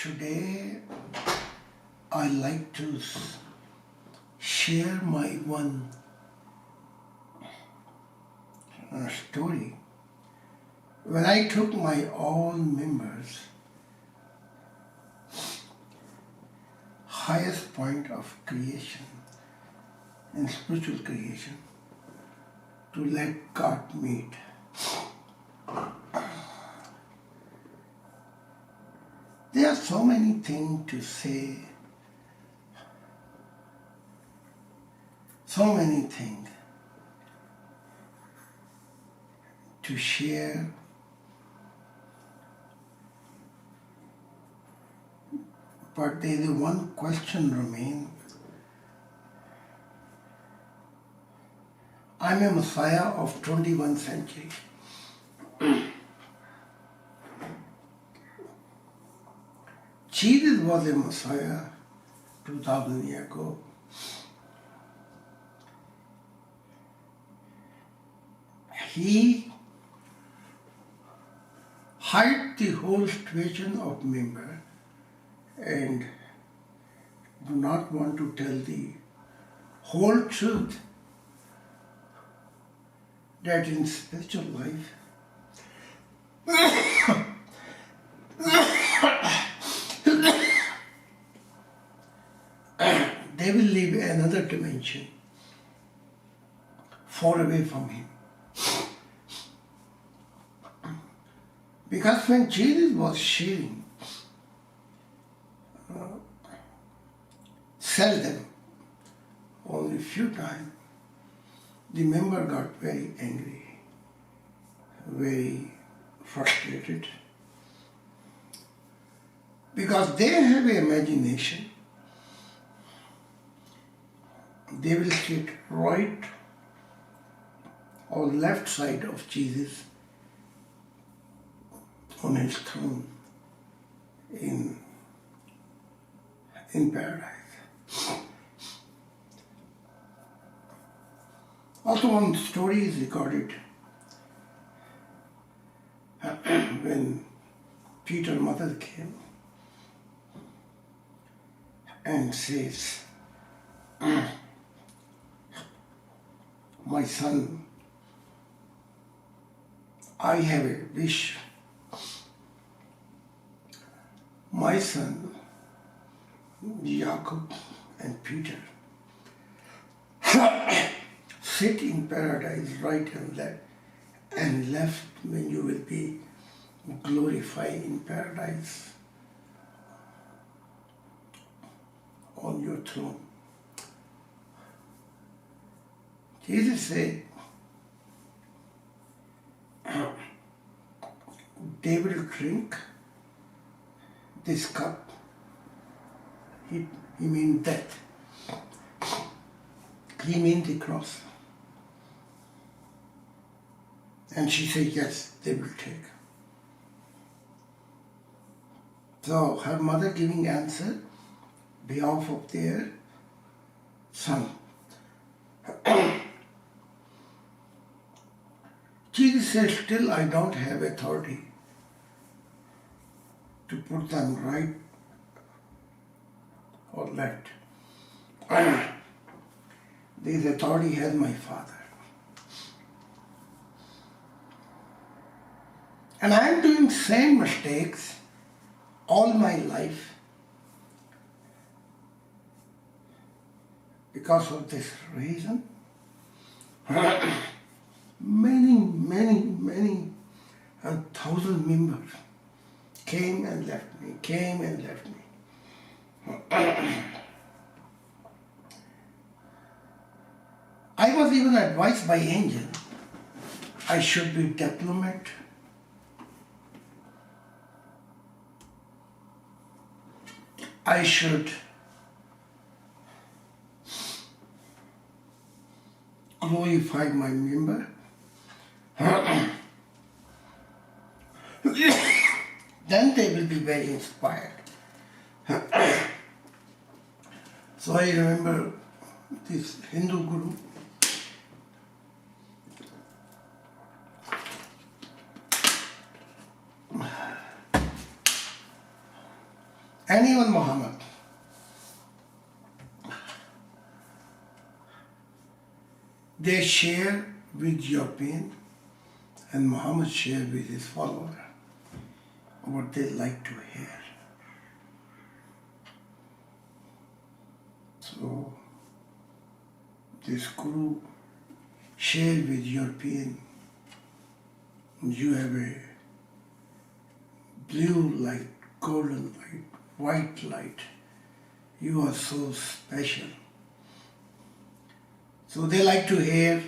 Today, I like to share my one story. When I took my all members, highest point of creation and spiritual creation, to let God meet. There are so many things to say, so many things to share, but there is one question remains. I'm a Messiah of 21st century. Jesus was a Messiah 2000 years ago. He hid the whole situation of member and do not want to tell the whole truth that in spiritual life they will live another dimension far away from him. Because when Jesus was sharing, seldom, only a few times, the member got very angry, very frustrated, because they have an imagination. They will sit right or left side of Jesus on his throne in paradise. Also, one story is recorded when Peter's mother came and says, "My son, I have a wish. My son, Jacob and Peter, sit in paradise right and left when you will be glorified in paradise on your throne." Jesus said, "They will drink this cup." He means death. He means the cross. And she said, yes, they will take. So her mother giving answer behalf of their son. Jesus said, still I don't have authority to put them right or left. This authority has my Father. And I am doing same mistakes all my life because of this reason. Many, and thousand members came and left me. I was even advised by angel I should be diplomat. I should glorify my member. Then they will be very inspired. So I remember this Hindu guru. and even Muhammad. They share with European and Muhammad share with his follower what they like to hear. So this Guru share with European, you have a blue light, golden light, white light. You are so special. So they like to hear.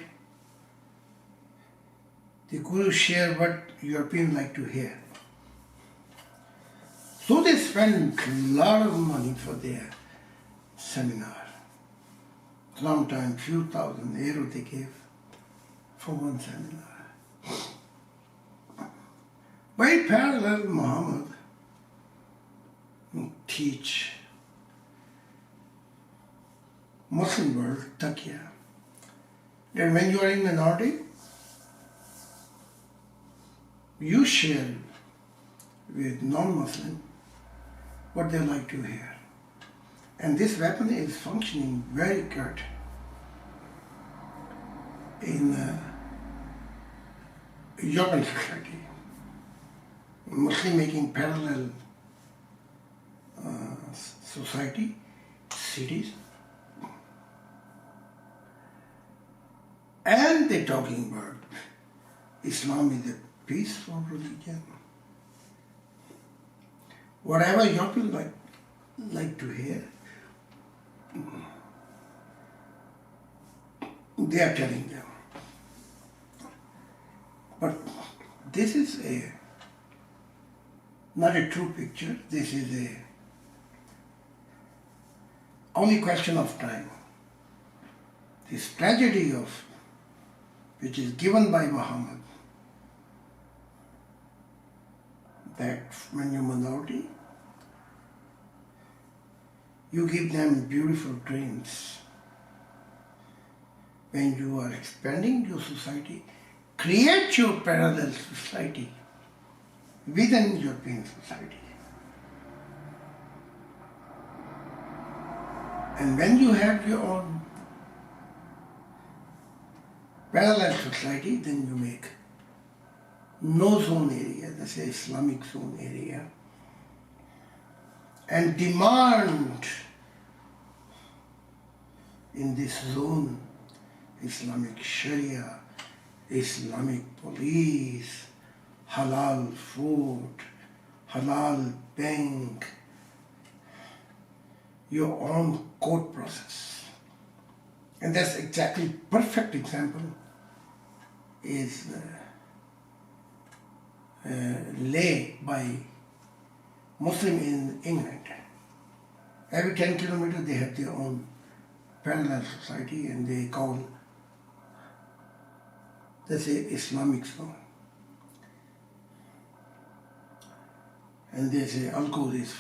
The Guru share what Europeans like to hear. So they spend a lot of money for their seminar. Sometimes few thousand euro they give for one seminar. By parallel, Muhammad teach Muslim world taqiyya. That when you are in minority, you share with non-Muslim what they like to hear. And this weapon is functioning very good in European society. Muslim making parallel society, cities, and they're talking about Islam is a peaceful religion. Whatever Europeans like to hear, they are telling them. But this is not a true picture. This is only question of time. This tragedy which is given by Muhammad, that when you're minority, you give them beautiful dreams. When you are expanding your society, create your parallel society within European society. And when you have your own parallel society, then you make no zone area, that's an Islamic zone area, and demand in this zone Islamic Sharia, Islamic police, halal food, halal bank, your own court process. And that's exactly perfect example is laid by Muslim in England. Every 10 kilometers they have their own parallel society and they call, that's a Islamic zone. And they say alcohol is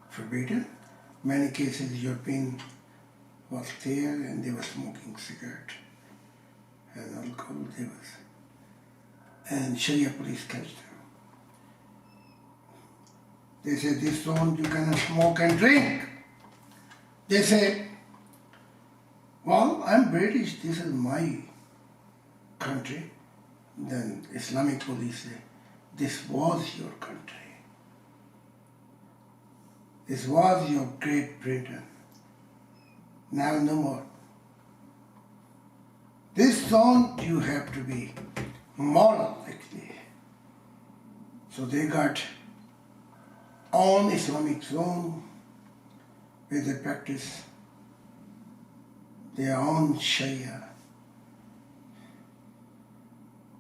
forbidden. Many cases European was there and they were smoking cigarette and alcohol they was. And Sharia police catch them. They say this zone you cannot smoke and drink. They say, well, I'm British, this is my country. Then Islamic police say, this was your country. This was your Great Britain. Now no more. This zone you have to be moral actually. So they got own Islamic zone where they practice their own Sharia,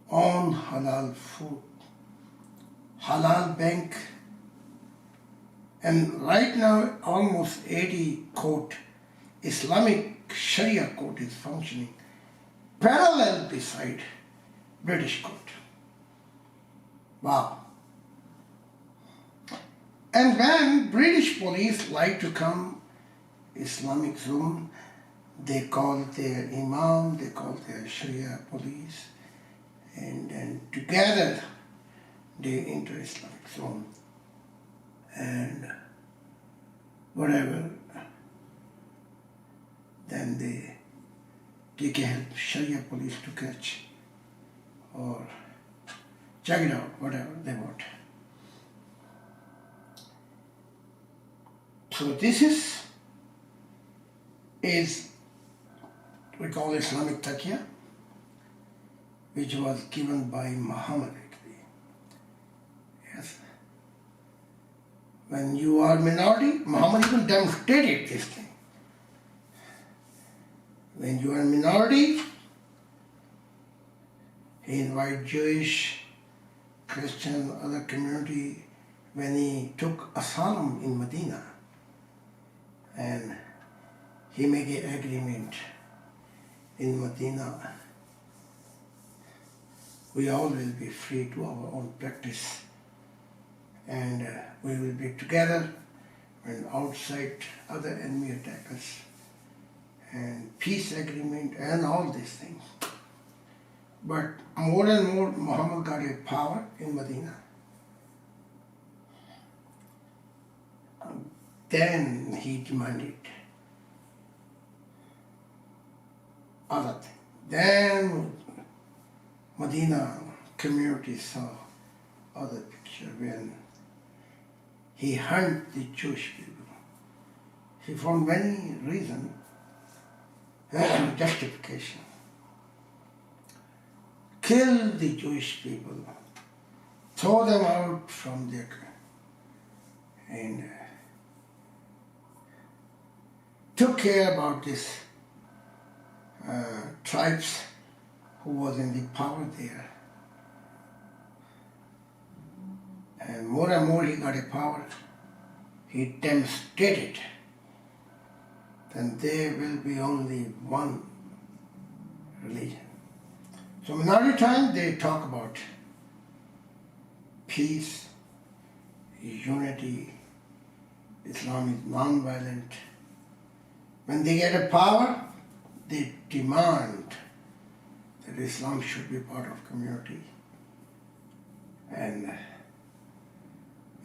own halal food, halal bank, and right now almost 80 court, Islamic Sharia court is functioning parallel beside British court. Wow. And when British police like to come Islamic zone, they call their imam, they call their Sharia police, and together they enter Islamic zone. And whatever, then they take a help Sharia police to catch or check it out, whatever they want. So this is we call Islamic taqiyya, which was given by Muhammad actually. Yes. When you are minority, Muhammad even demonstrated this thing. When you are minority, he invited Jewish, Christian, other community when he took asylum in Medina, and he made an agreement in Medina. We all will be free to our own practice, and we will be together when outside other enemy attack us, and peace agreement and all these things. But more and more Muhammad got a power in Medina. Then he demanded other things. Then Medina community saw other picture when he hunted the Jewish people. He found many reasons, justification. Kill the Jewish people, throw them out from their and took care about this tribes who was in the power there. And more he got a power, he demonstrated then there will be only one religion. So minority time they talk about peace, unity, Islam is non-violent. When they get a power, they demand that Islam should be part of community. And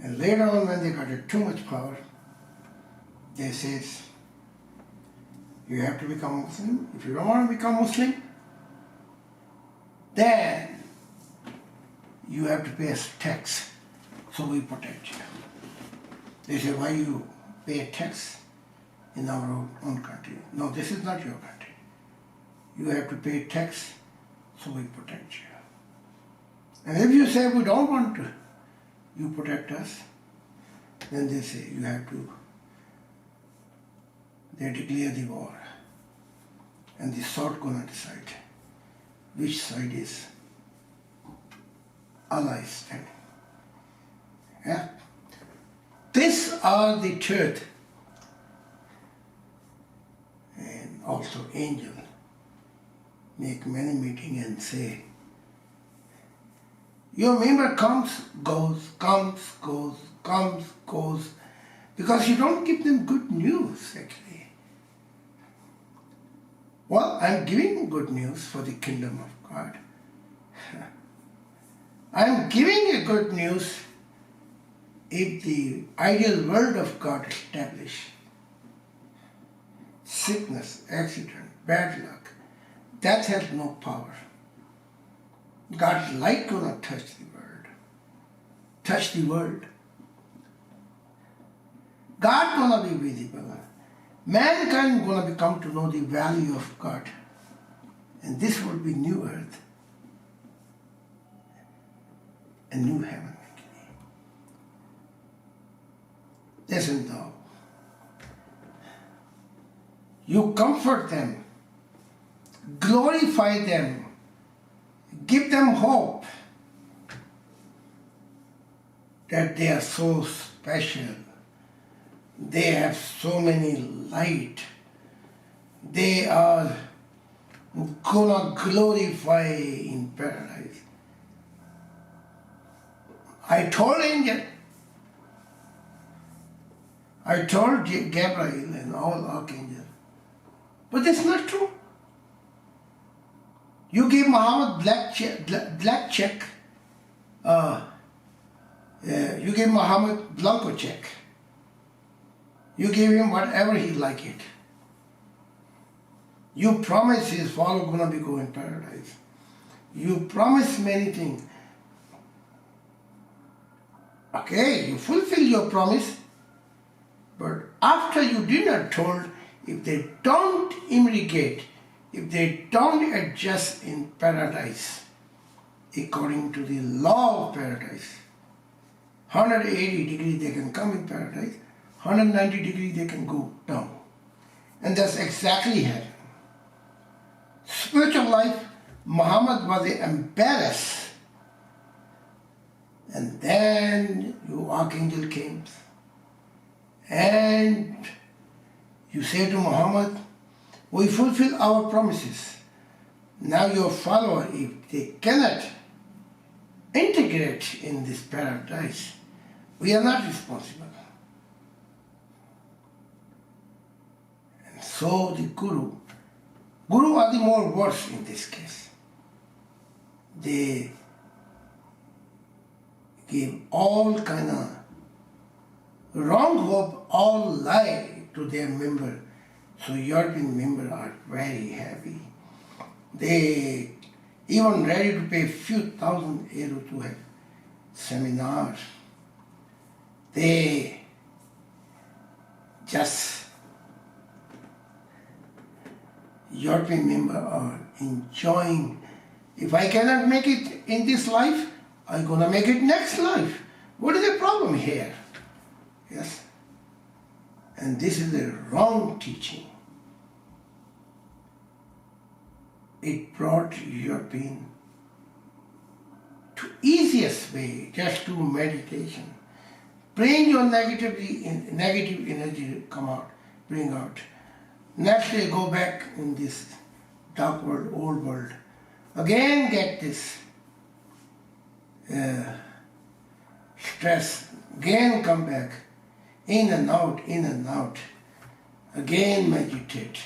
later on when they got too much power, they say, you have to become Muslim. If you don't want to become Muslim, then you have to pay us tax, so we protect you. They say, why you pay tax in our own country? No, this is not your country. You have to pay tax, so we protect you. And if you say we don't want to, you protect us, then they say you have to, they declare the war. And the sword gonna decide which side is Allah is standing. Yeah? These are the truth. And also angel make many meetings and say, your member comes, goes, comes, goes, comes, goes, because you don't give them good news actually. Well, I'm giving good news for the kingdom of God. I'm giving a good news if the ideal world of God established. Sickness, accident, bad luck, that has no power. God's light gonna touch the world. Touch the world. God gonna be visible. Mankind gonna come to know the value of God. And this will be new earth. A new heaven actually. Listen now. You comfort them, glorify them, give them hope that they are so special. They have so many light. They are gonna glorify in paradise. I told angel, I told Gabriel and all archangels, but that's not true. You give Muhammad black check. You give Muhammad blanco check. You give him whatever he like it. You promise his follower gonna be going in paradise. You promise many things. Okay, you fulfill your promise, but after you did not told, if they don't imitate, if they don't adjust in paradise, according to the law of paradise, 180 degrees they can come in paradise, 190 degrees they can go down. And that's exactly happened. Spiritual life, Muhammad was embarrassed. And then your archangel came. And you say to Muhammad, we fulfill our promises. Now your follower, if they cannot integrate in this paradise, we are not responsible. And so the Guru are the more worse in this case. They give all kind of wrong hope, all lie to their member. So European members are very happy. They even ready to pay few thousand euros to have seminars. They just European members are enjoying. If I cannot make it in this life, I'm gonna make it next life. What is the problem here? Yes. And this is the wrong teaching. It brought European to easiest way, just do meditation. Bring your negative energy come out, bring out. Next day go back in this dark world, old world. Again get this stress, again come back, in and out, again meditate.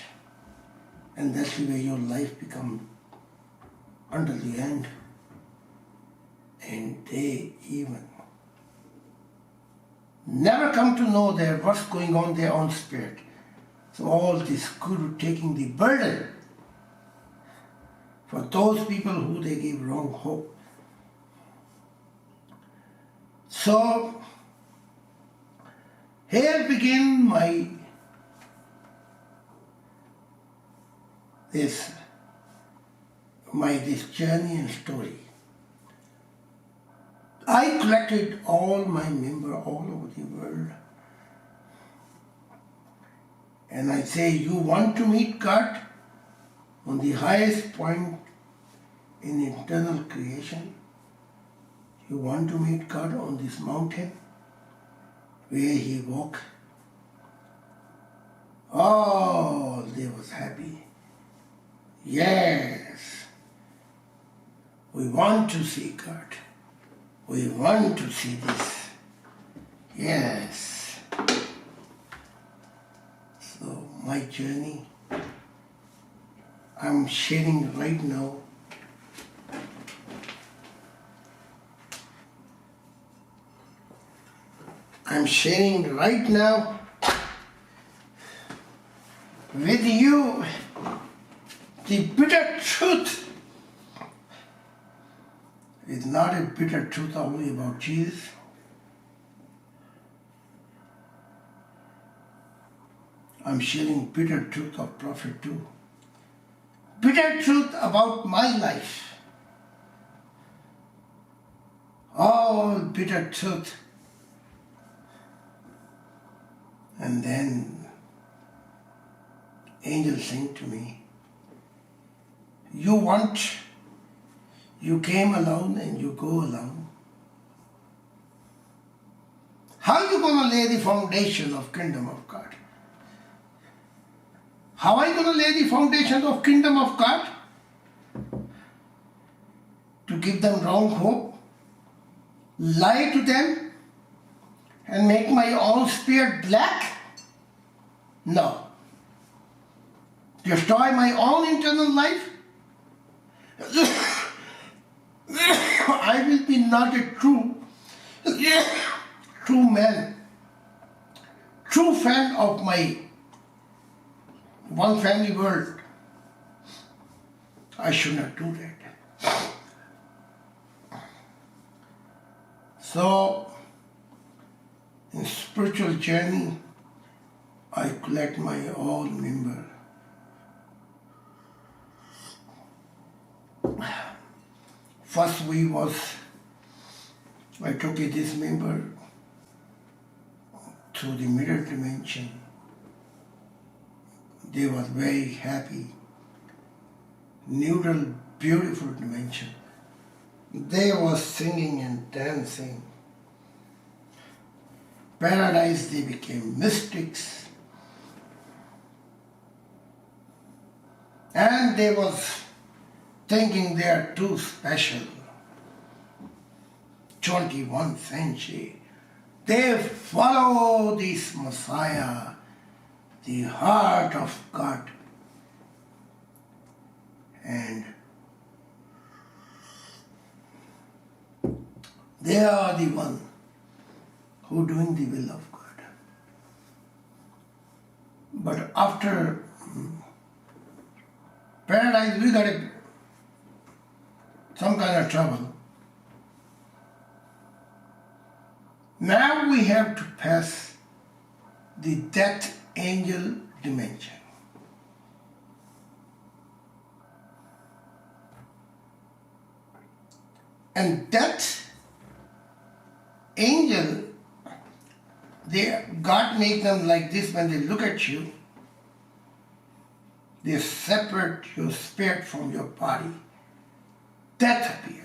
And that's the way your life becomes until the end. And they even never come to know their what's going on in their own spirit. So all this Guru taking the burden for those people who they give wrong hope. So here begin this journey and story. I collected all my members all over the world. And I say, you want to meet God on the highest point in eternal creation? You want to meet God on this mountain where He walked? Oh, they was happy. Yes, we want to see God. We want to see this. Yes. So my journey, I'm sharing right now. I'm sharing right now with you the bitter truth. It's not a bitter truth only about Jesus. I'm sharing bitter truth of Prophet too. Bitter truth about my life. All bitter truth. And then angel saying to me, you came alone and you go alone. How are you going to lay the foundation of kingdom of God? How are you going to lay the foundation of kingdom of God? To give them wrong hope, lie to them, and make my own spirit black? No. Destroy my own internal life? I will be not a true man, true fan of my One Family World, I should not do that. So, in spiritual journey, I collect my all member. First I took this member to the middle dimension. They were very happy. Neutral, beautiful dimension. They were singing and dancing. Paradise, they became mystics. And they was thinking they are too special. 21st century. They follow this Messiah, the heart of God. And they are the one who doing the will of God. But after paradise, we got some kind of trouble. Now we have to pass the death angel dimension. And death angel, God made them like this. When they look at you, they separate your spirit from your body. Death appeared.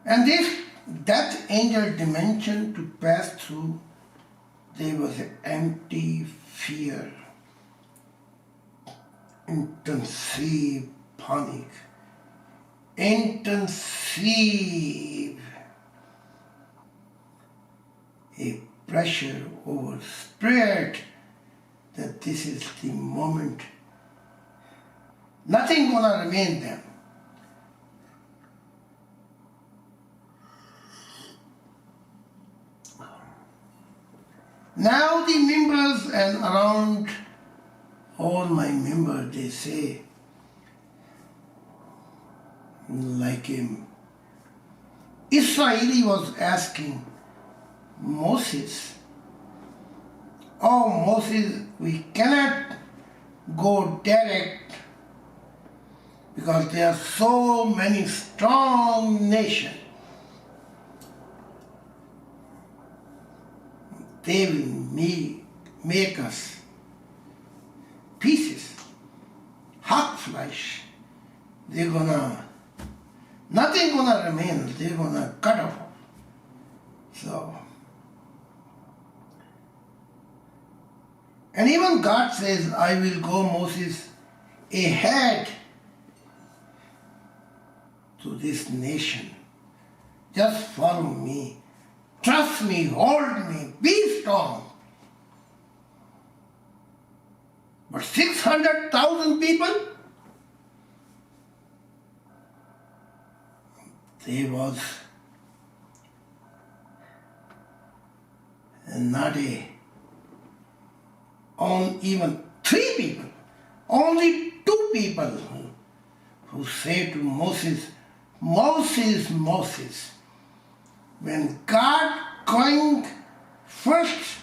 And this death angel dimension to pass through, there was an empty fear, intensive panic, intensive a pressure over spirit that this is the moment. Nothing gonna remain there. Now the members and around all my members, they say, like him, Israeli was asking Moses, oh Moses, we cannot go direct because there are so many strong nations. They will make us pieces, hot flesh. Nothing gonna remain. They're gonna cut off. So, and even God says, I will go, Moses, ahead to this nation. Just follow me. Trust me, hold me, be strong. But 600,000 people, there was not even 3 people, only 2 people who say to Moses, Moses, Moses, when God going first,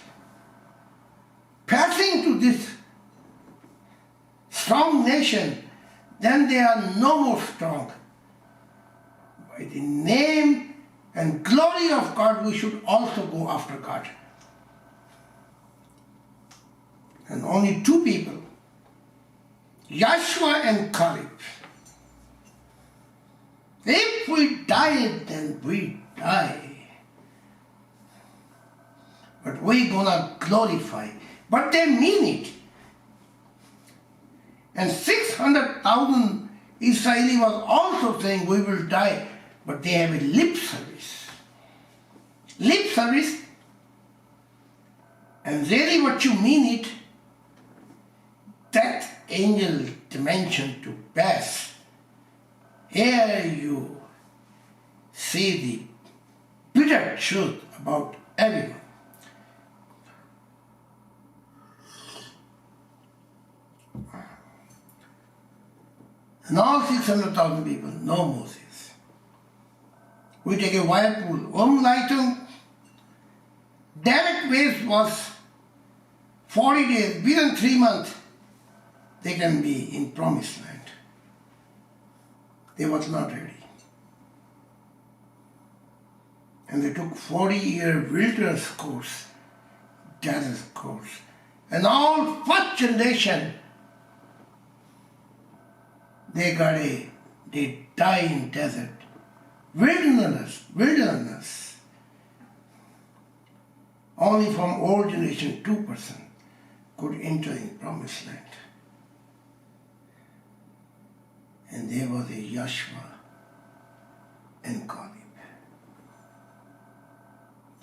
passing to this strong nation, then they are no more strong. By the name and glory of God, we should also go after God. And only 2 people, Joshua and Caleb. If we die, then we die. But we're gonna glorify. But they mean it. And 600,000 Israeli was also saying we will die. But they have a lip service. Lip service. And really what you mean it, that angel dimension to pass. Here you see the bitter truth about everyone. And all 600,000 people know Moses. We take a whirlpool. Umleitung, direct waves was 40 days. Within 3 months, they can be in promised land. They was not ready. And they took 40-year wilderness course, desert course. And all first generation, they die in desert. Wilderness. Only from old generation 2% could enter in promised land. And there was a Joshua and Caleb.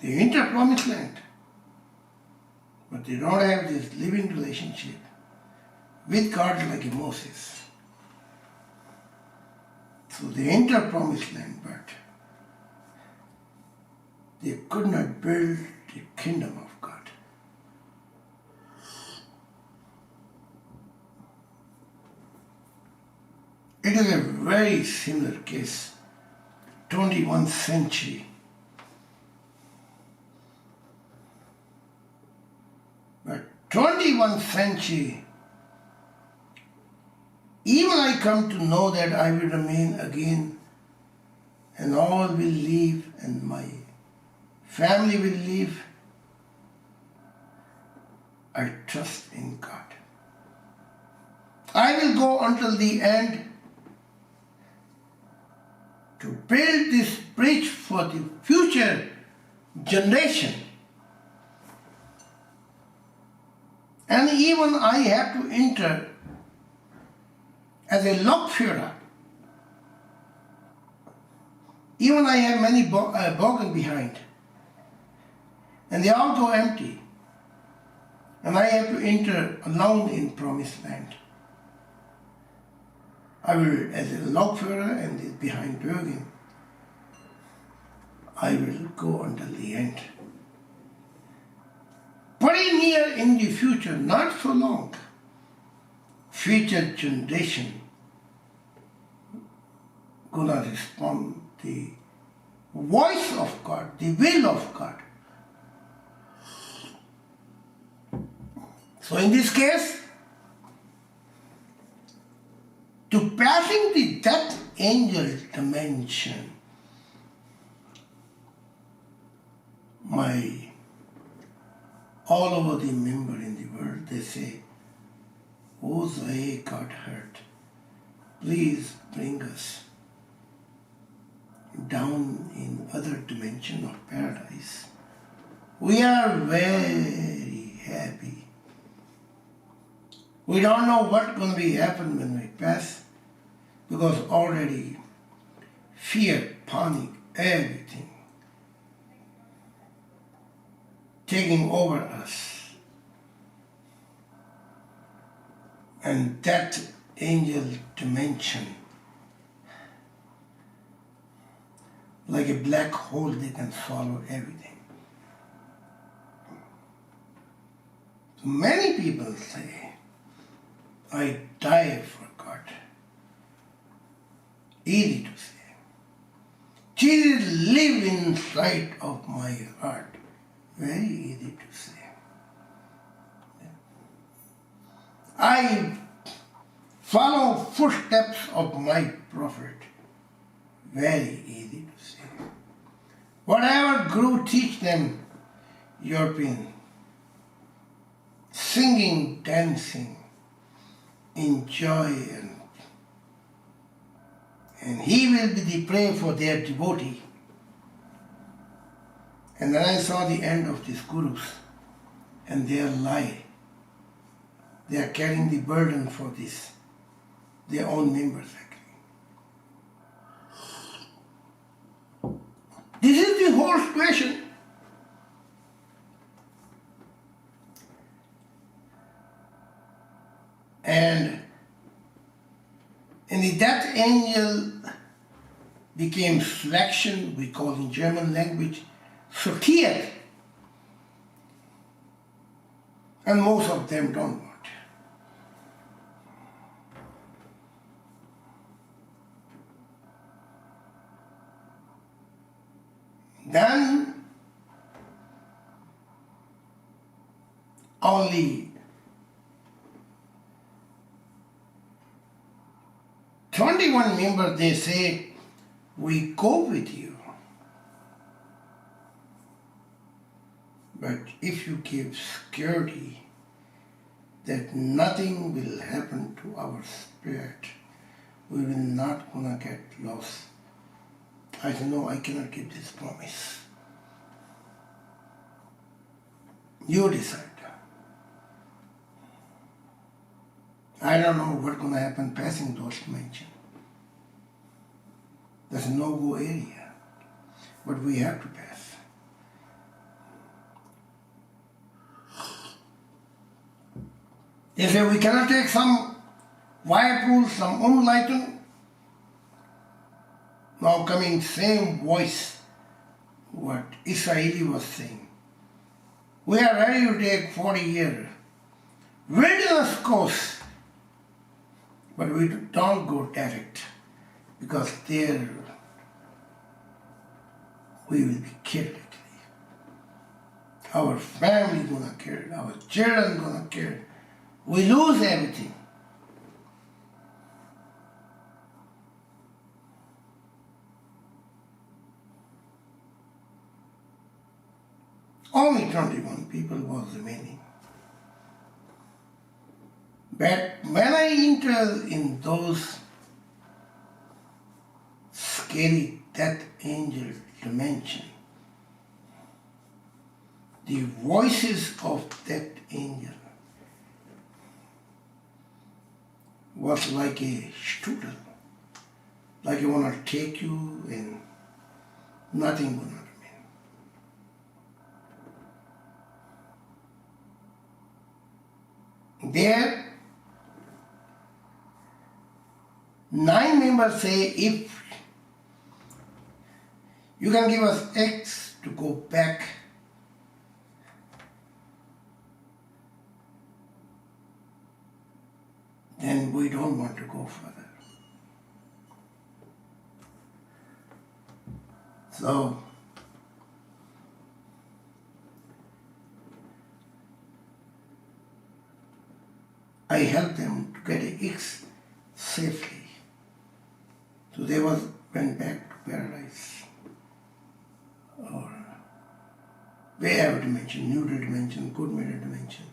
They enter promised land, but they don't have this living relationship with God like a Moses. So they enter promised land, but they could not build the kingdom of God. It is a very similar case, 21st century. But 21st century, even I come to know that I will remain again, and all will leave, and my family will leave. I trust in God. I will go until the end to build this bridge for the future generation. And even I have to enter as a Lokführer. Even I have many bogen behind. And they all go empty. And I have to enter alone in promised land. I will, as a Lokführer and behind Bögen, I will go until the end. Very near in the future, not so long, future generation gonna respond the voice of God, the will of God. So in this case, to passing the death angel dimension, all over the member in the world, they say, "Oh, Zahid got hurt. Please bring us down in other dimension of paradise. We are very happy. We don't know what's going to be happen when we pass, because already fear, panic, everything taking over us. And that angel dimension, like a black hole, they can swallow everything. So many people say, I die for God. Easy to say. Jesus live inside of my heart. Very easy to say. I follow footsteps of my prophet. Very easy to say. Whatever guru teach them, European, singing, dancing, enjoy, and he will be the prey for their devotee. And then I saw the end of these gurus and their lie. They are carrying the burden for this, their own members actually. This is the whole situation. And in the death angel became selection, we call in German language Sukiyat. And most of them don't want. Then only 21 members, they say, we go with you. But if you give security that nothing will happen to our spirit, we will not gonna get lost. I said, no, I cannot give this promise. You decide. I don't know what's gonna happen passing those dimensions. There's a no-go area, but we have to pass. They say we cannot take some Vayapur, some unenlightened. Now coming same voice, what Israeli was saying. We are ready to take 40 years. Wilderness course, but we don't go direct, because there we will be killed. Our family gonna kill, our children gonna kill. We lose everything. Only 21 people was remaining. But when I entered in those scary death angel dimension, the voices of that angel was like a strudel, like I want to take you and nothing will not remain. There, 9 members say, if you can give us X to go back, then we don't want to go further. So, I helped them to get an X safely. So they went back to paradise, or wherever dimension, neutral dimension, good middle dimension,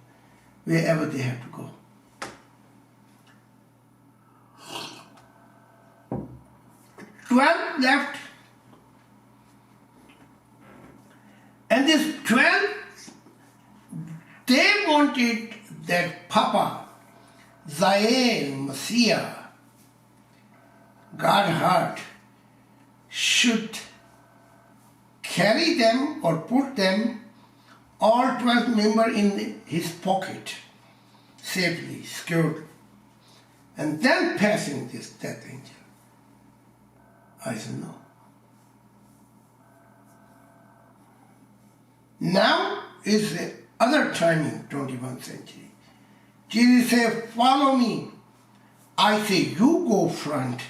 wherever they have to go. 12 left, and this 12, they wanted that Papa, Zahid, Messiah, God heart, should carry them or put them, all 12 members, in his pocket, safely, secured, and then passing this death angel. I said, no. Now is the other timing, 21st century. Jesus said, follow me. I say, you go front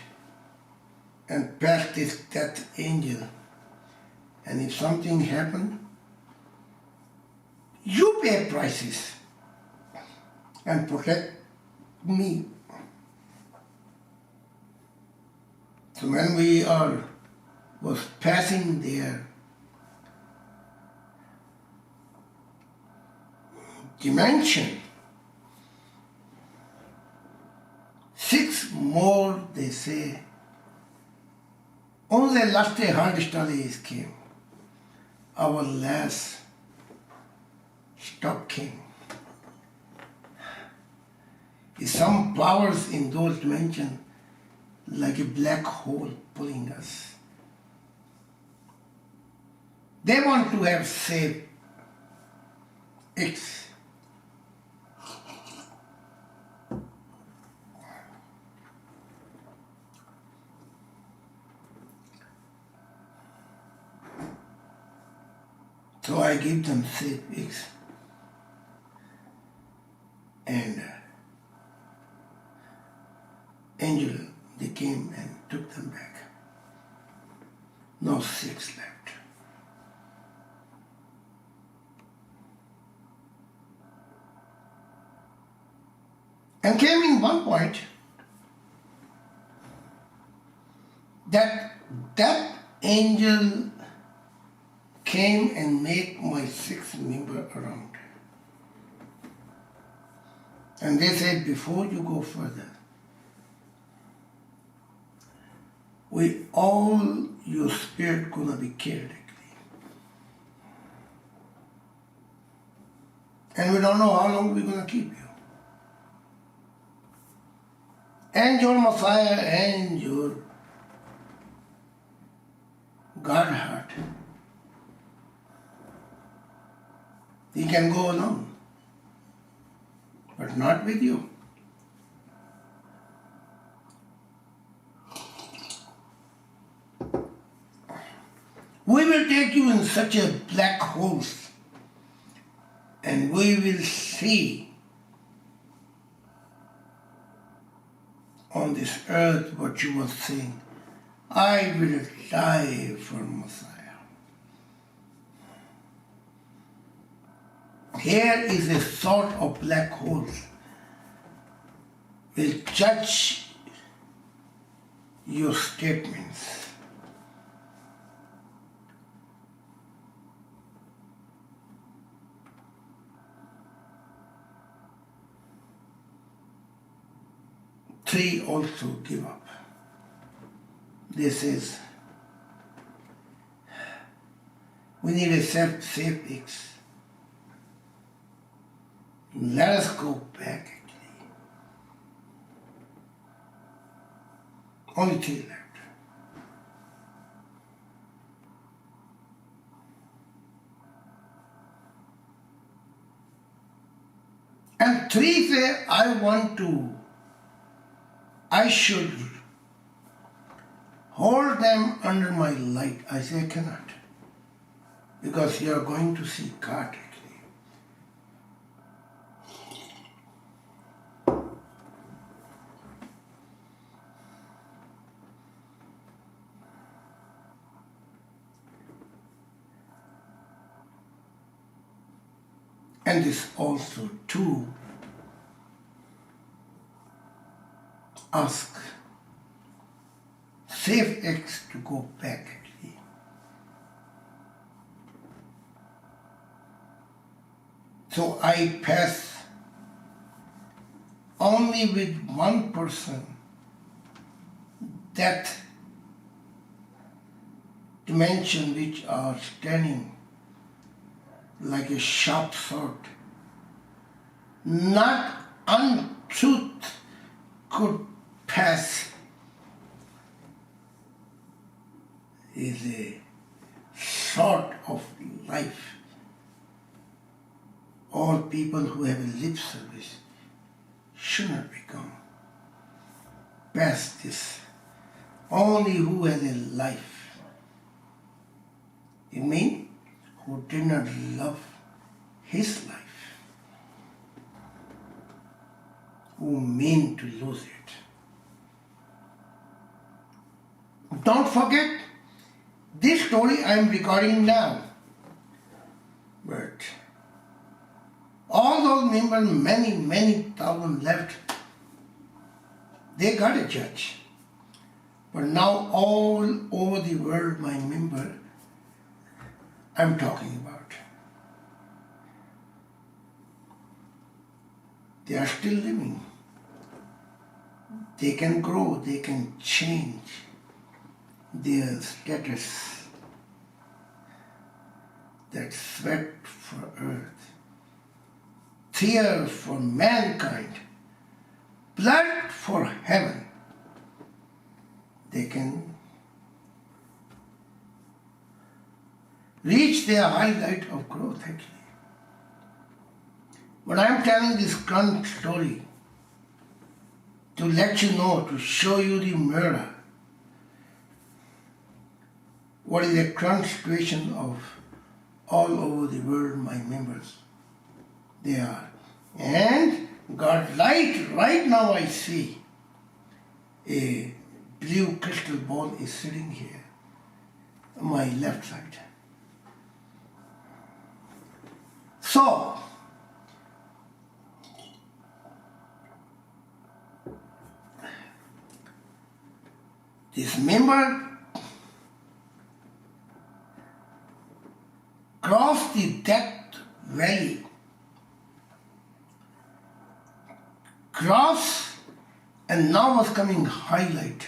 and pass this death angel. And if something happens, you pay prices and protect me. So when we was passing there, dimension, 6 more, they say, on the last hard studies came. Our last stop came. Some powers in those dimensions, like a black hole pulling us. They want to have safe X. So I give them 6 weeks. And angel, they came and took them back. No 6 left. And came in one point that angel came and made my 6th member around. And they said, before you go further, all your spirit gonna be carried. And we don't know how long we're gonna keep you. And your Messiah and your God heart. He can go alone, but not with you. We will take you in such a black hole, and we will see on this earth what you were saying. I will die for Messiah. Here is a sort of black hole. Will judge your statements. Three also give up. This is, we need a safe fix. Let us go back actually. Only 3 left. And 3 say, I should hold them under my light. I say, I cannot. Because you are going to see God actually. And this also too ask safe X to go back actually. So I pass only with one person that dimension which are standing like a sharp sword. Not untruth could pass is a sword of life. All people who have a lip service should not become past this. Only who has a life. It means who did not love his life, who mean to lose it. Don't forget, this story I am recording now, but all those members, many thousand left, they got a judge. But now all over the world, my member, I'm talking about. They are still living. They can grow, they can change their status. That sweat for earth, tear for mankind, blood for heaven. They can reach their highlight of growth actually. But I am telling this current story to let you know, to show you the mirror. What is the current situation of all over the world, my members, they are. And God light, right now I see a blue crystal ball is sitting here on my left side. So, this member crossed the Death Valley, cross, and now was coming highlight,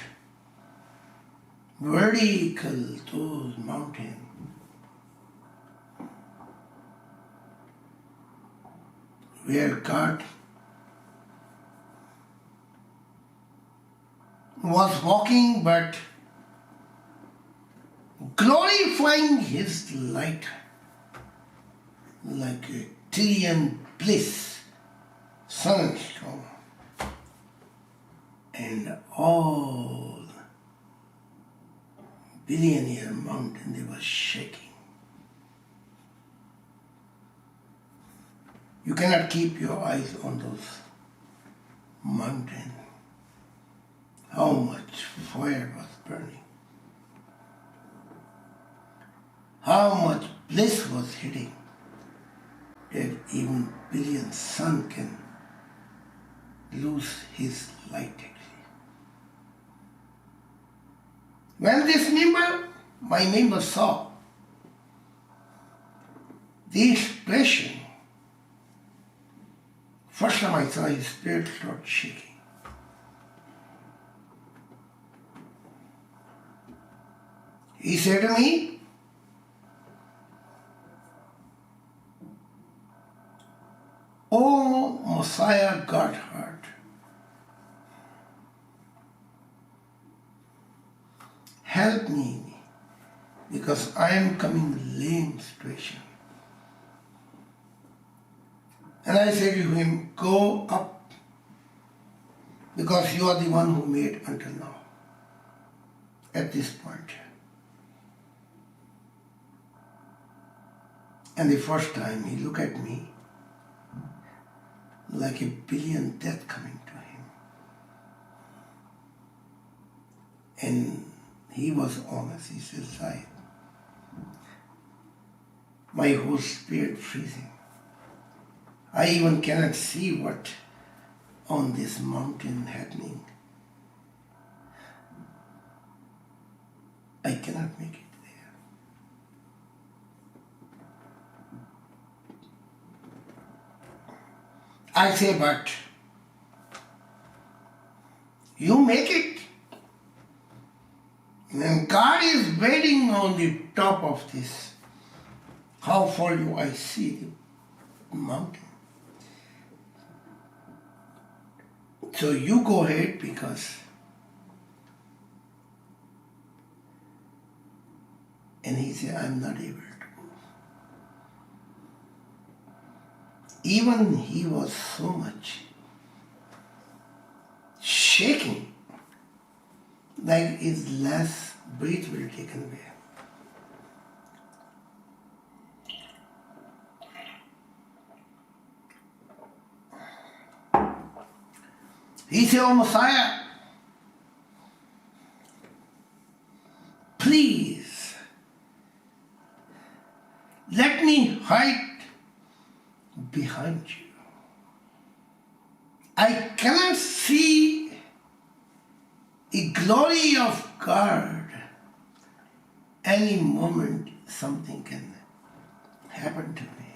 vertical, those mountains. Where God was walking but glorifying His light like a Tyrian bliss, sunstorm, and all billionaire mountain, they were shaking. You cannot keep your eyes on those mountains. How much fire was burning. How much bliss was hitting. That even billion sun can lose his light actually. When this member, my member saw the expression, first time I saw his spirit start shaking. He said to me, "Oh, Messiah Godheart, help me because I am coming lame situation." And I said to him, "Go up because you are the one who made until now, at this point." And the first time he looked at me like a billion death coming to him. And he was honest. He said, "Zahid, my whole spirit freezing. I even cannot see what on this mountain happening. I cannot make it there." I say, "But you make it. When God is waiting on the top of this, how far you I see the mountain. So you go ahead because..." And he said, "I'm not able to move." Even he was so much shaking, like his last breath will be taken away. He said, "Oh Messiah, please let me hide behind you. I cannot see the glory of God. Any moment something can happen to me.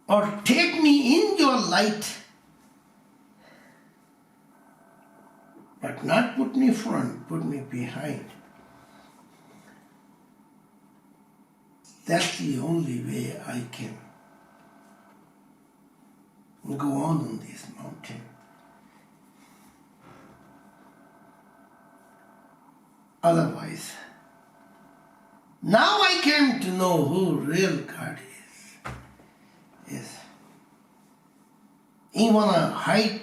Or take me in your light, but not put me front, put me behind. That's the only way I can go on this mountain. Otherwise, now I came to know who real God is. Yes. You want to hide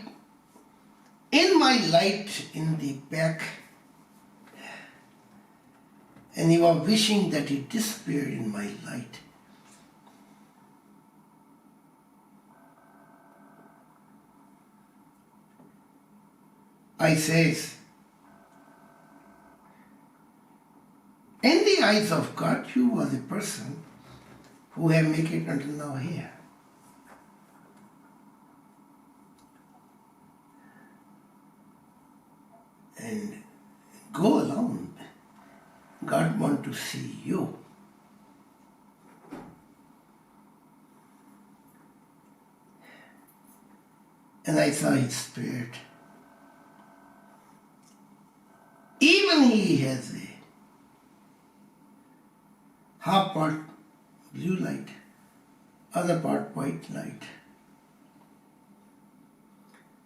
in my light in the back and you are wishing that it disappeared in my light. I says, in the eyes of God, you are the person who have made it until now here. And go alone. God wants to see you. And I saw his spirit. Even he has a half part blue light, other part white light.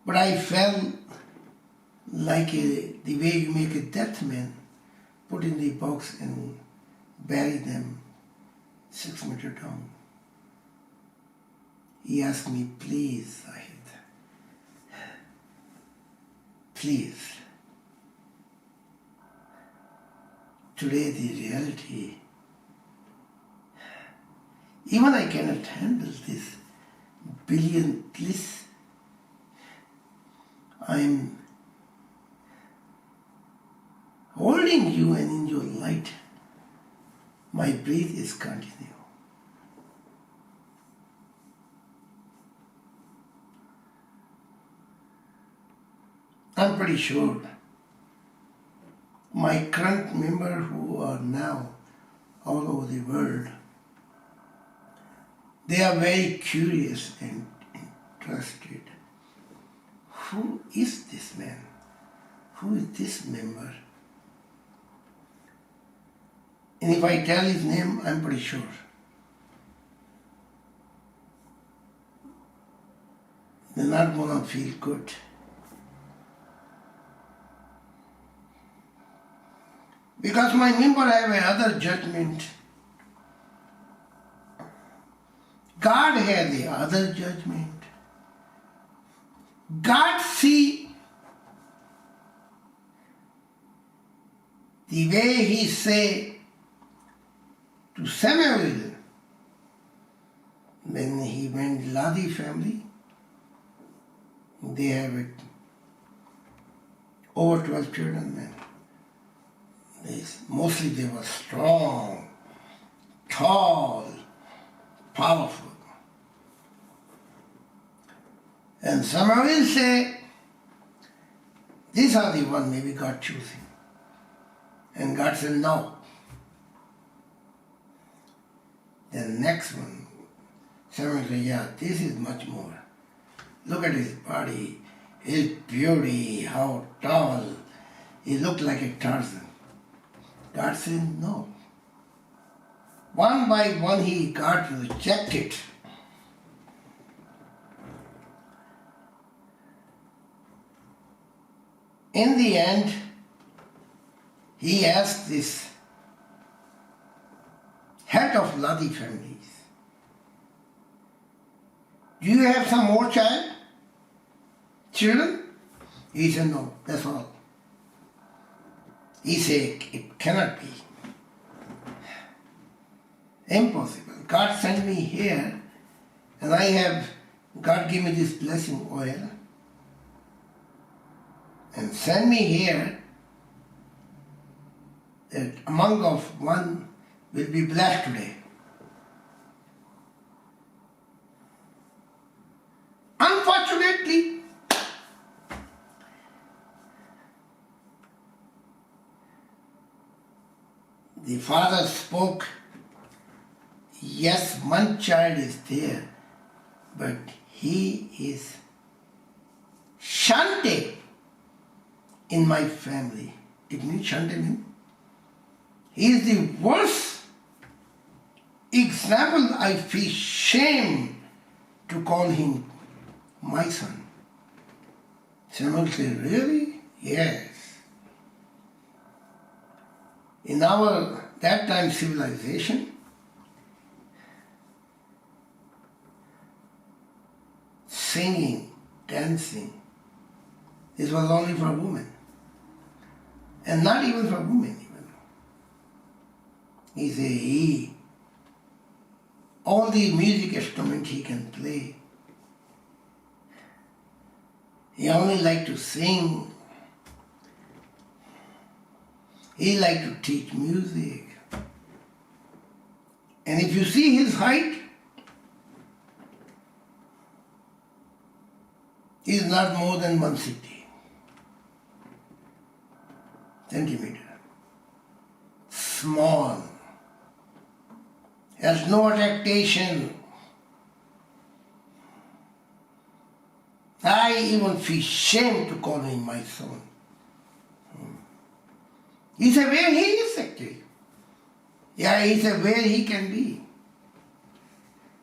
But I felt like the way you make a death man, put in the box and bury them 6 meters down. He asked me, please, Zahid, please. Today the reality, even I cannot handle this billion bliss. I'm holding you, and in your light, my breath is continuous. I'm pretty sure my current members who are now all over the world, they are very curious and interested. Who is this man? Who is this member? And if I tell his name, I'm pretty sure they're not going to feel good. Because my member have another judgment. God has the other judgment. God see the way he say to Samuel when he went Ladi family, they have it over 12 children then. Mostly they were strong, tall, powerful. And Samuel say, these are the one maybe God choosing. And God said, no. Then next one, Samuel said, yeah, this is much more. Look at his body, his beauty, how tall. He looked like a Tarzan. God said, no. One by one he got rejected. In the end, he asked this head of Ladi families, do you have some more children? He said, no, that's all. He said, it cannot be. Impossible. God sent me here, and God gave me this blessing oil, and send me here, that among of one will be blessed today. Unfortunately, the father spoke, yes, one child is there, but he is shante in my family. It means shante means he is the worst example. I feel shame to call him my son. Samuel said, really? Yes. In our that time civilization, singing, dancing, this was only for women. And not even for women even. He said all the music instruments he can play. He only liked to sing. He liked to teach music. And if you see his height, he is not more than 160 centimeter. Small. Has no attraction. I even feel shame to call him my son. He said where he is actually. Yeah, he said where he can be.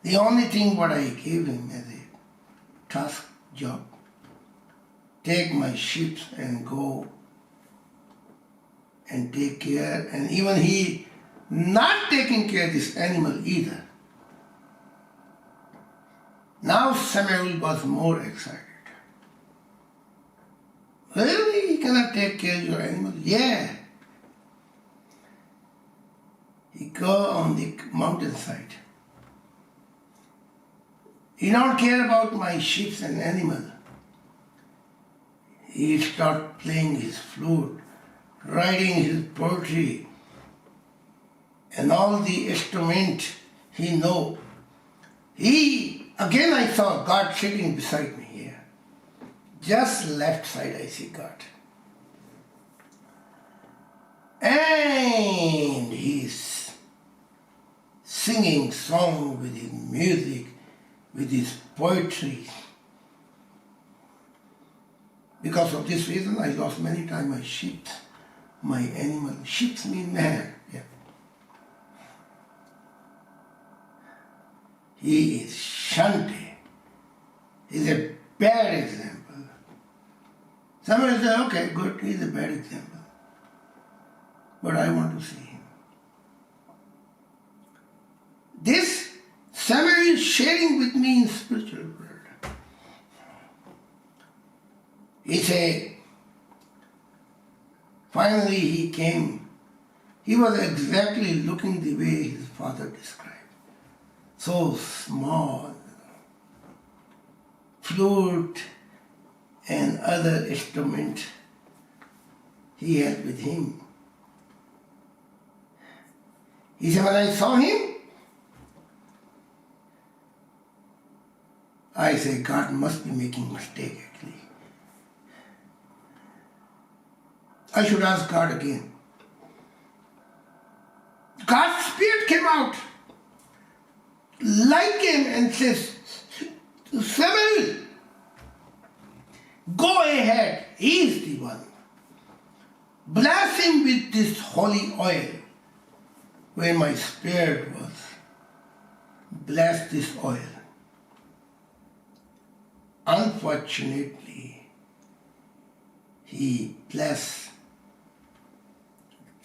The only thing what I gave him as a task job, take my sheep and go and take care, and even he not taking care of this animal either. Now Samuel was more excited. Really? He cannot take care of your animal? Yeah. He go on the mountainside. He don't care about my sheep and animal. He start playing his flute, writing his poetry, and all the instrument he know. Again I saw God sitting beside me here. Just left side I see God. And he's singing song with his music, with his poetry. Because of this reason I lost many times my sheep, my animal. Sheep mean man. Yeah. He is shanty. He's a bad example. Somebody say, okay, good, he's a bad example. But I want to see him. This Samuel is sharing with me in spiritual world. He said, finally he came. He was exactly looking the way his father described. So small, flute and other instrument he had with him. He said, when I saw him, I said, God must be making mistake actually. I should ask God again. God's spirit came out like him and says, Samuel, go ahead, he is the one. Bless him with this holy oil where my spirit was. Bless this oil. Unfortunately, he blessed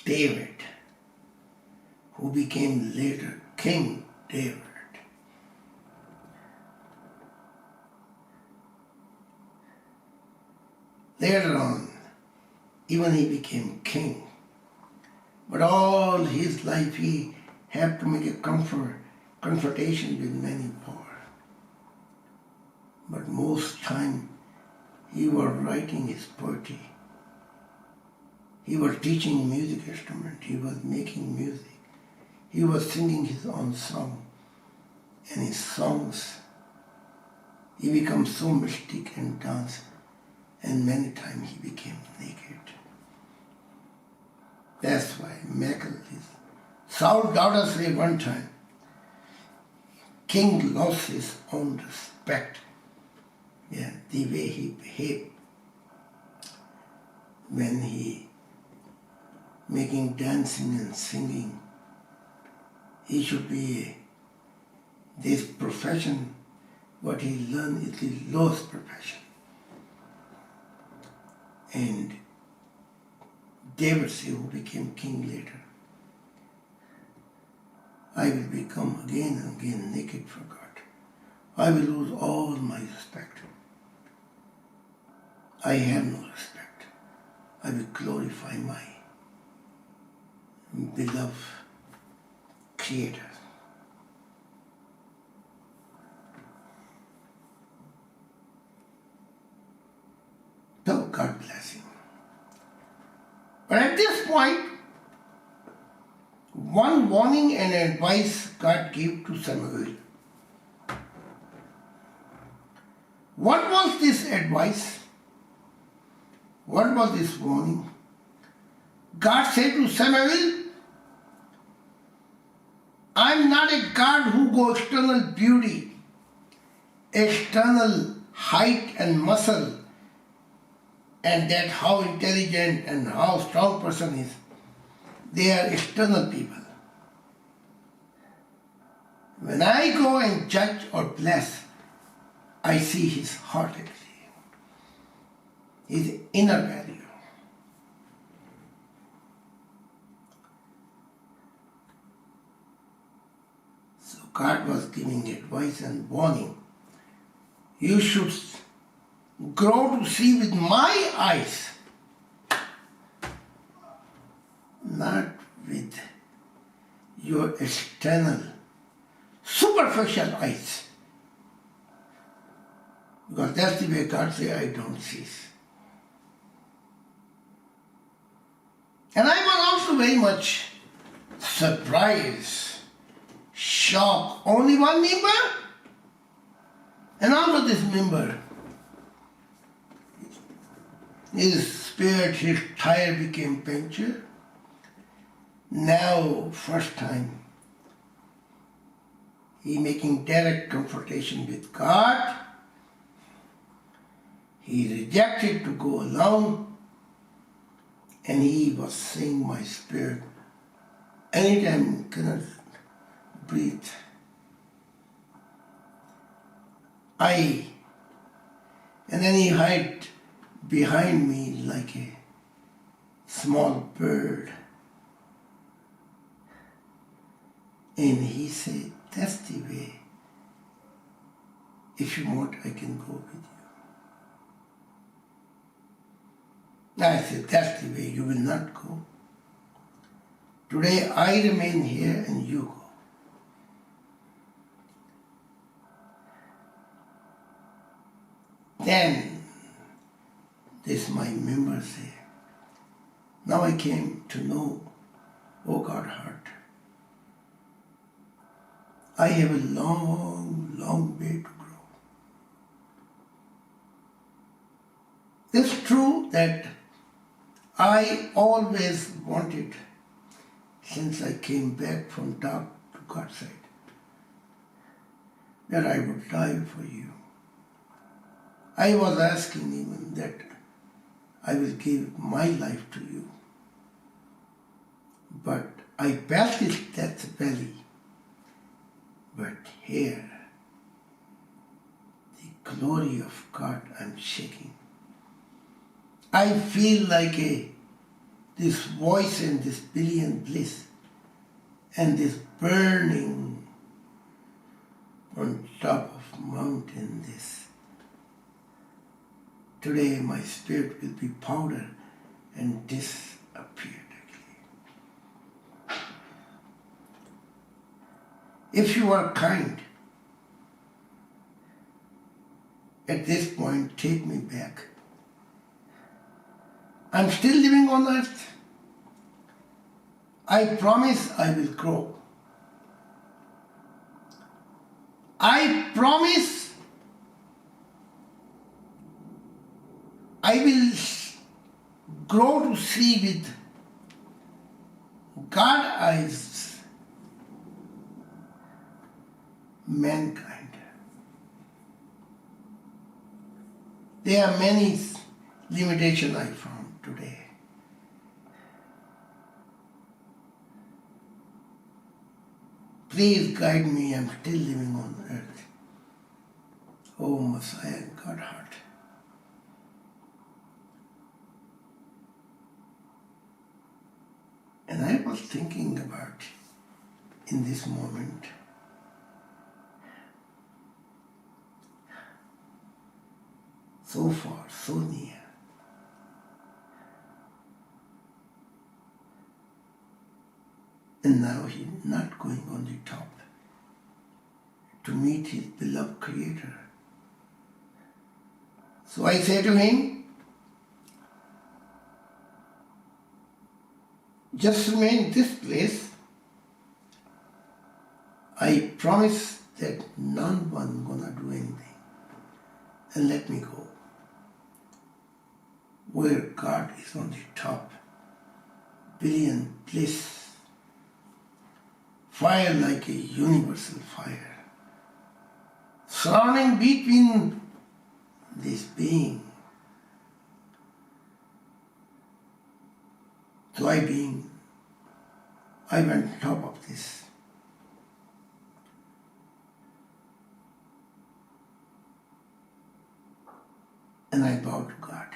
David, who became later King David. Later on, even he became king. But all his life he had to make a confrontation with many poor. But most time he was writing his poetry. He was teaching music instrument. He was making music. He was singing his own song. And his songs, he became so mystic and dance. And many times he became naked. That's why Michael is. Saul's daughter said one time, king lost his own respect. Yeah, the way he behaved when he making dancing and singing. He should be this profession, what he learned is the lowest profession. And David said, who became king later, I will become again and again naked for God. I will lose all my respect. I have no respect. I will glorify my beloved Creator. So God bless him. But at this point, one warning and advice God gave to Samuel. What was this advice? What was this warning? God said to Samuel, I am not a God who goes external beauty, external height and muscle, and that how intelligent and how strong person is. They are external people. When I go and judge or bless, I see his heart actually, his inner value. So God was giving advice and warning. You should grow to see with my eyes, not with your external, superficial eyes. Because that's the way God says, I don't see. And I was also very much surprised, shocked. Only one member? And also this member, his spirit, his tire became punctured. Now, first time, he making direct confrontation with God. He rejected to go alone, and he was saying, my spirit, anytime cannot breathe. And then he hid behind me like a small bird. And he said, that's the way. If you want, I can go with you. I said, that's the way, you will not go. Today I remain here and you go. Then this my member say, now I came to know, oh God heart, I have a long, long way to grow. It's true that I always wanted, since I came back from dark to God's side, that I would die for you. I was asking even that I will give my life to you. But I passed this death valley. But here, the glory of God, I'm shaking. I feel like this voice and this billion bliss and this burning on top of mountain, this. Today my spirit will be powder and disappeared actually. If you are kind, at this point take me back. I'm still living on earth. I promise I will grow. I promise I will grow to see with God eyes mankind. There are many limitations I found today. Please guide me, I'm still living on earth. Oh Messiah, God heart. And I was thinking about in this moment, so far, so near. And now now he's not going on the top to meet his beloved Creator. So I say to him, just remain in this place. I promise that none one gonna do anything, and let me go. Where God is on the top, billion bliss, fire like a universal fire, surrounding between this being. So I went on top of this. And I bowed to God.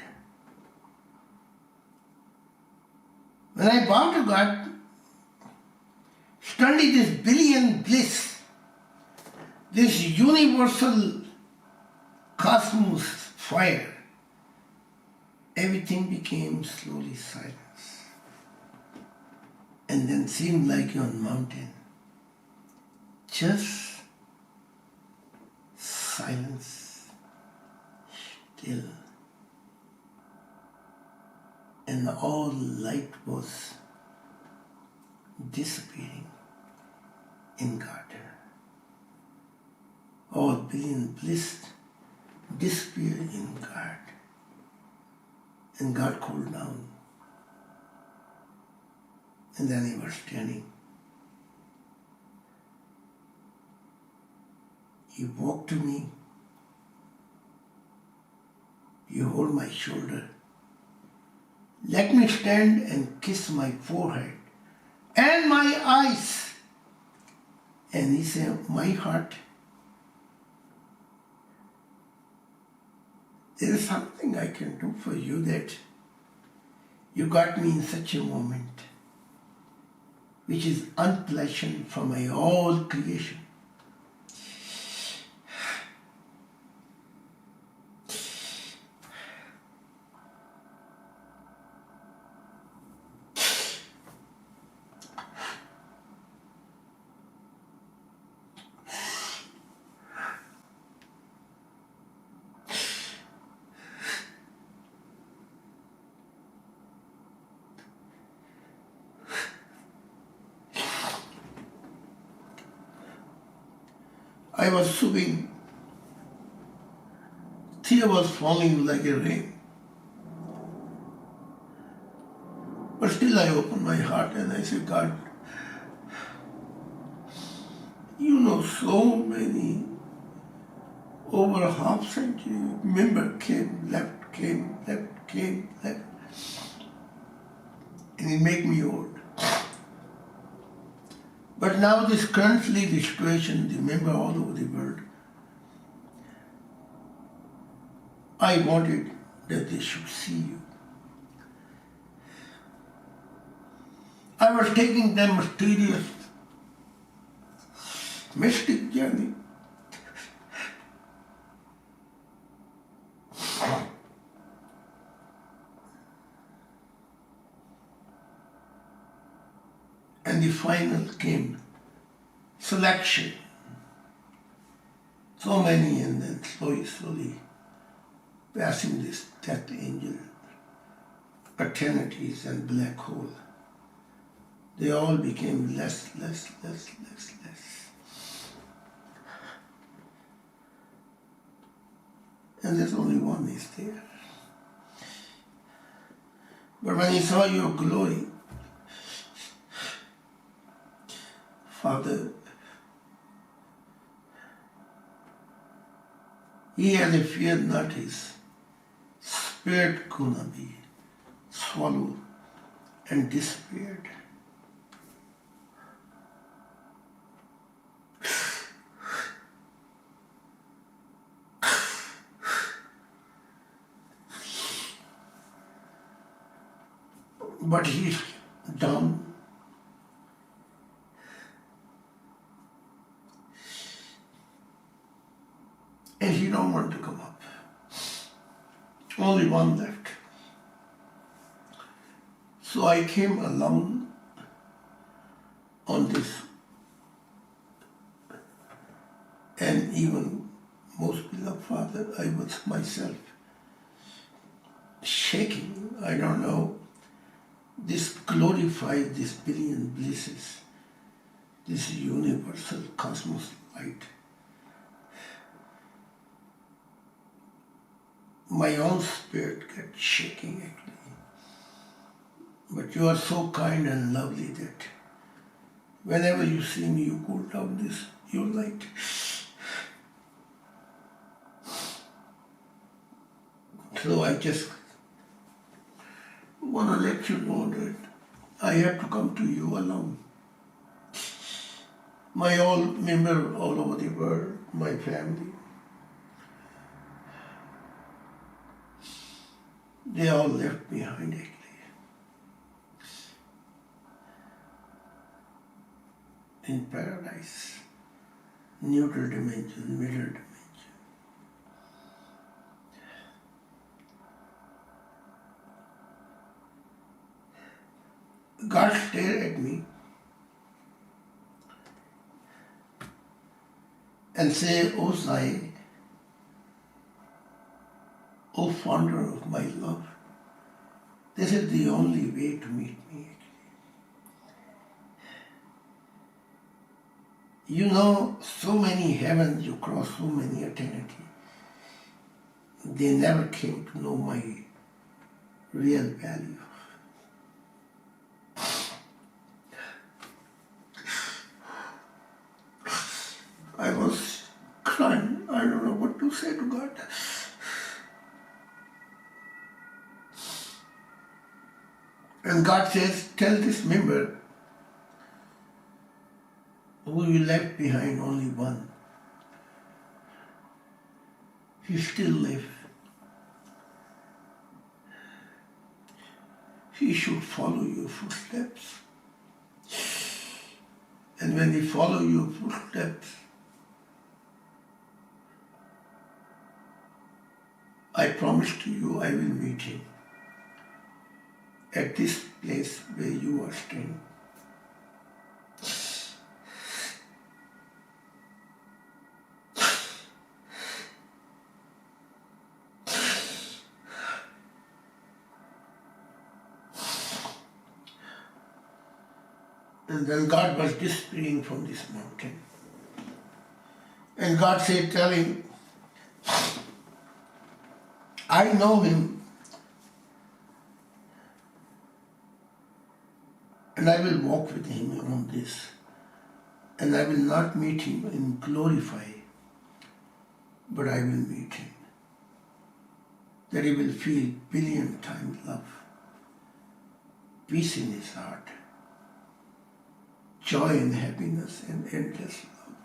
When I bowed to God, suddenly this billion bliss, this universal cosmos fire, everything became slowly silence. And then seemed like on mountain, just silence, still. And all light was disappearing in God. All billion bliss disappeared in God. And God cooled down. And then he was standing. He walked to me. He held my shoulder. Let me stand and kiss my forehead and my eyes. And he said, my heart, there is something I can do for you that you got me in such a moment, which is unpleasant for my all creation. I was sobbing. Tears was falling like a rain. But still I opened my heart and I said, God, you know so many, over a half century, member came, left, came, left, came, left. And it made me old. But now this currently the situation, the member all over the world, I wanted that they should see you. I was taking them mysterious, mystic journey. And the final came, selection. So many, and then slowly passing this death angel, eternities and black hole. They all became less. And there's only one is there. But when he saw your glory, Father, he had a fear not his spirit gonna be swallowed and disappeared. But he's down. And he don't want to come up. Only one left. So I came alone on this, and even most beloved Father, I was myself shaking. I don't know, this glorified, this billion blisses, this universal cosmos light. My own spirit gets shaking actually. But you are so kind and lovely that whenever you see me, you cool down this, your light. So I just want to let you know that I have to come to you alone. My all members all over the world, my family, they all left behind actually. In paradise, neutral dimension, middle dimension. God stared at me and said, "O Zahid, O founder of my love, this is the only way to meet me." You know, so many heavens, you cross so many eternity. They never came to know my real value. I was crying. I don't know what to say to God. And God says, tell this member who you left behind only one. He still lives. He should follow your footsteps. And when he follows your footsteps, I promise to you I will meet him at this place where you are staying. And then God was disappearing from this mountain. And God said, tell him, I know him and I will walk with him on this. And I will not meet him in glorify, but I will meet him. That he will feel billion times love, peace in his heart, joy and happiness and endless love.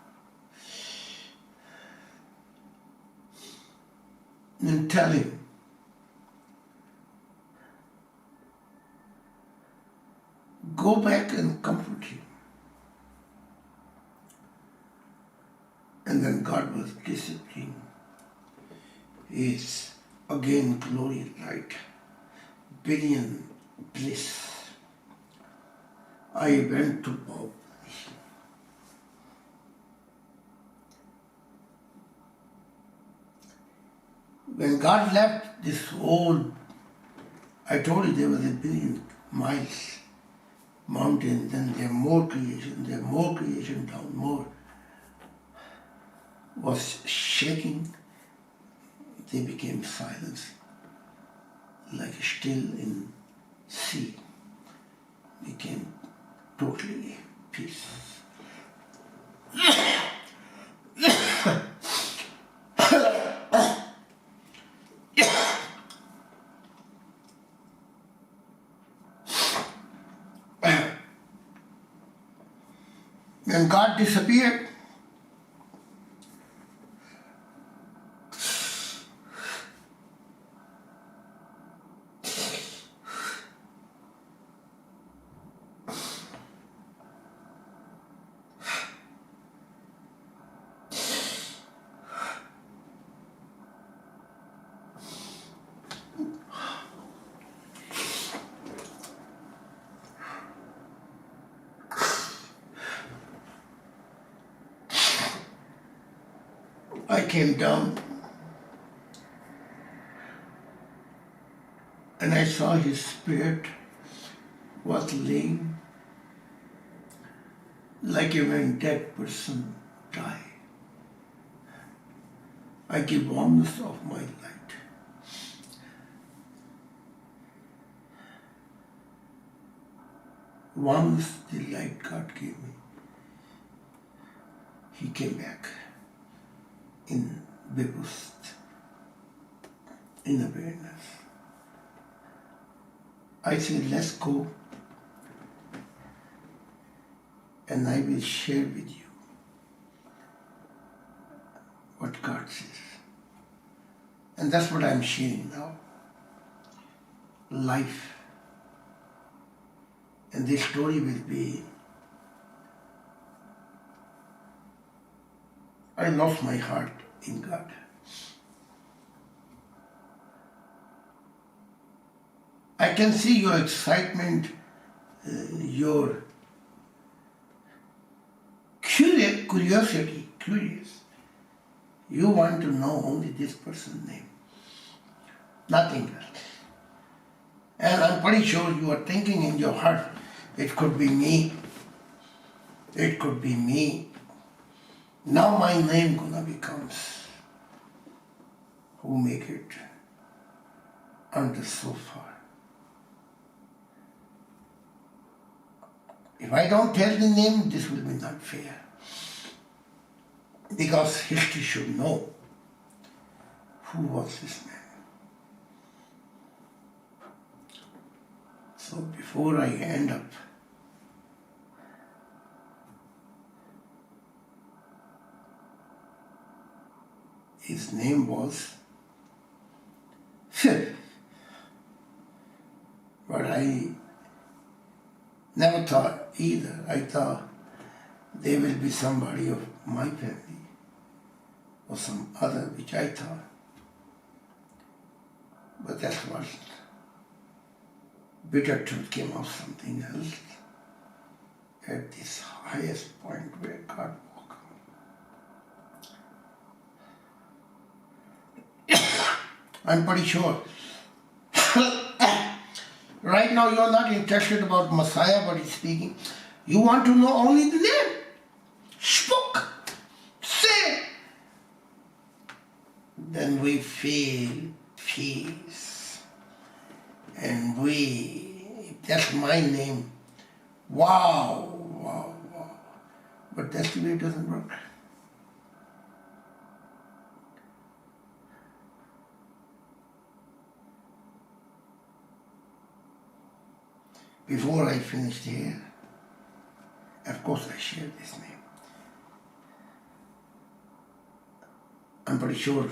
And tell him, go back and comfort him. And then God was disciplining his again glory light, billion bliss. I went to Bob. When God left this whole, I told you there was a billion miles, mountain, then there more creation down, more was shaking. They became silence, like still in sea, became totally peace. When God disappeared, I came down and I saw his spirit was laying like a when dead person die. I give warmness of my light. Warmness, the light God gave me. He came back in bewusst, in awareness. I said, let's go and I will share with you what God says. And that's what I'm sharing now. Life. And this story will be, I lost my heart in God. I can see your excitement, your curiosity. You want to know only this person's name, nothing else. And I'm pretty sure you are thinking in your heart, it could be me. It could be me. Now my name gonna becomes who make it under so far. If I don't tell the name, this will be not fair. Because history should know who was this man. So before I end up, his name was but I never thought either. I thought there will be somebody of my family or some other, which I thought. But that wasn't. Bitter truth came out something else at this highest point where God walked. I'm pretty sure. Right now you're not interested about Messiah, but he's speaking. You want to know only the name. Spoke. Say. Then we feel peace. And if that's my name, wow. But that's the way it doesn't work. Before I finished here, of course I shared this name. I'm pretty sure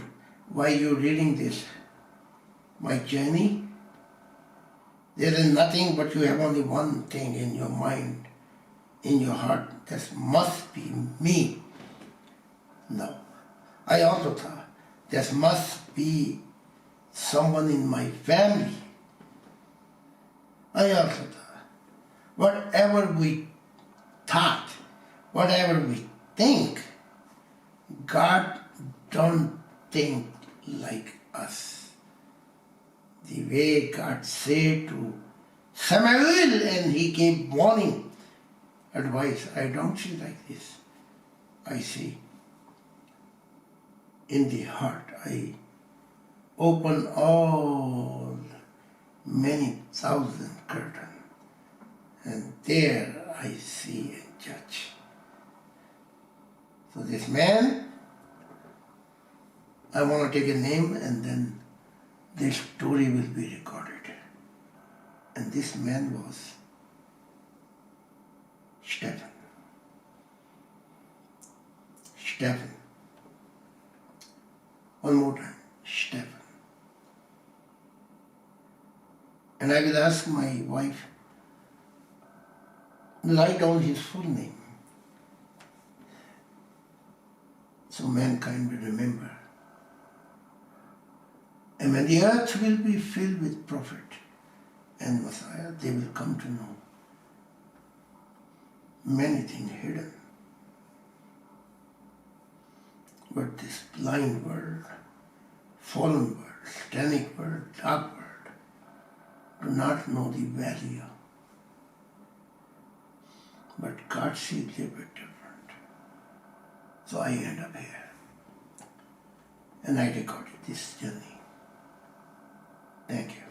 while you're reading this, my journey, there is nothing but you have only one thing in your mind, in your heart, that must be me. No. I also thought there must be someone in my family. I also thought, whatever we thought, whatever we think, God don't think like us. The way God said to Samuel, and he gave warning, advice, I don't see like this. I see in the heart. I open all many thousand curtains, and there I see and judge. So this man, I want to take a name and then this story will be recorded. And this man was Stephen. Stephen. One more time, Stephen. And I will ask my wife, write down his full name so mankind will remember. And when the earth will be filled with prophet and Messiah, they will come to know many things hidden. But this blind world, fallen world, satanic world, dark world, do not know the value. But God sees a bit different. So I end up here. And I recorded this journey. Thank you.